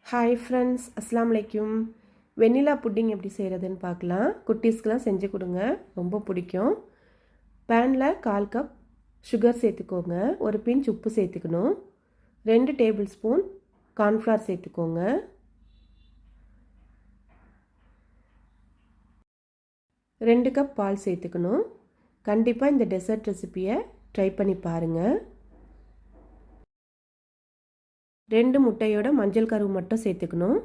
Hi friends, அஸ்ஸலாமு அலைக்கும். வெண்ணிலா pudding எப்படி செய்கிறதுன்னு பார்க்கலாம். குட்டீஸ்க்கெலாம் செஞ்சு கொடுங்க, ரொம்ப பிடிக்கும். பேனில் 1/4 கப் சுகர் சேர்த்துக்கோங்க. ஒரு பிஞ்ச் உப்பு சேர்த்துக்கணும். 2 டேபிள் ஸ்பூன் கார்ன்ஃப்ளவர் சேர்த்துக்கோங்க. 2 கப் பால் சேர்த்துக்கணும். கண்டிப்பாக இந்த டெசர்ட் ரெசிப்பியை ட்ரை பண்ணி பாருங்கள். 2 முட்டையோட மஞ்சள் கருவு மட்டும் சேர்த்துக்கணும்.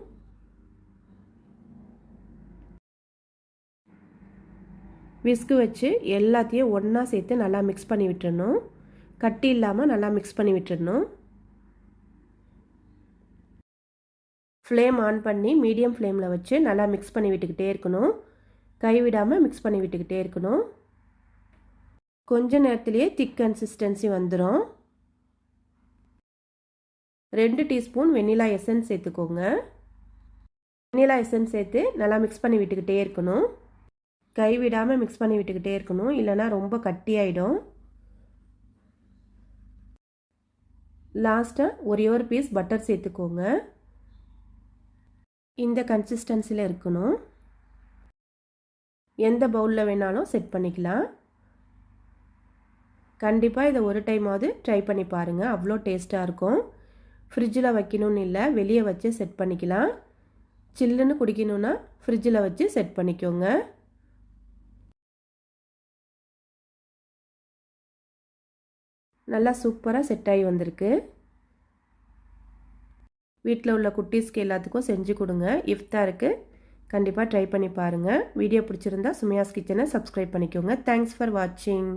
விஸ்கு வச்சு எல்லாத்தையும் ஒன்றா சேர்த்து நல்லா மிக்ஸ் பண்ணி விட்டுறணும். கட்டி இல்லாமல் நல்லா மிக்ஸ் பண்ணி விட்டுறணும். ஃப்ளேம் ஆன் பண்ணி மீடியம் ஃப்ளேமில் வச்சு நல்லா மிக்ஸ் பண்ணி விட்டுக்கிட்டே இருக்கணும். கைவிடாமல் மிக்ஸ் பண்ணி விட்டுக்கிட்டே இருக்கணும். கொஞ்ச நேரத்துலேயே திக் கன்சிஸ்டன்சி வந்துடும். 2 டீஸ்பூன் வெண்ணிலா எசன்ஸ் சேர்த்துக்கோங்க. வெண்ணிலா எசன்ஸ் சேர்த்து நல்லா மிக்ஸ் பண்ணி விட்டுக்கிட்டே இருக்கணும். கைவிடாமல் மிக்ஸ் பண்ணி விட்டுக்கிட்டே இருக்கணும், இல்லைனா ரொம்ப கட்டியாயிடும். லாஸ்ட்டாக ஒரே ஒரு பீஸ் பட்டர் சேர்த்துக்கோங்க. இந்த கன்சிஸ்டன்சியில் இருக்கணும். எந்த பவுலில் வேணாலும் செட் பண்ணிக்கலாம். கண்டிப்பாக இதை ஒரு டைமாவது ட்ரை பண்ணி பாருங்கள், அவ்வளோ டேஸ்ட்டாக இருக்கும். ஃப்ரிட்ஜில் வைக்கணும்னு இல்லை, வெளியே வச்சு செட் பண்ணிக்கலாம். சில்லுன்னு குடிக்கணுன்னா ஃப்ரிட்ஜில் வச்சு செட் பண்ணிக்கோங்க. நல்லா சூப்பராக செட் ஆகி வந்திருக்கு. வீட்டில் உள்ள குட்டீஸ்க்கு எல்லாத்துக்கும் செஞ்சு கொடுங்க. இஃப்தாருக்கு கண்டிப்பாக ட்ரை பண்ணி பாருங்கள். வீடியோ பிடிச்சிருந்தா சுமையாஸ் கிச்சனை சப்ஸ்கிரைப் பண்ணிக்கோங்க. தேங்க்ஸ் ஃபார் வாட்சிங்.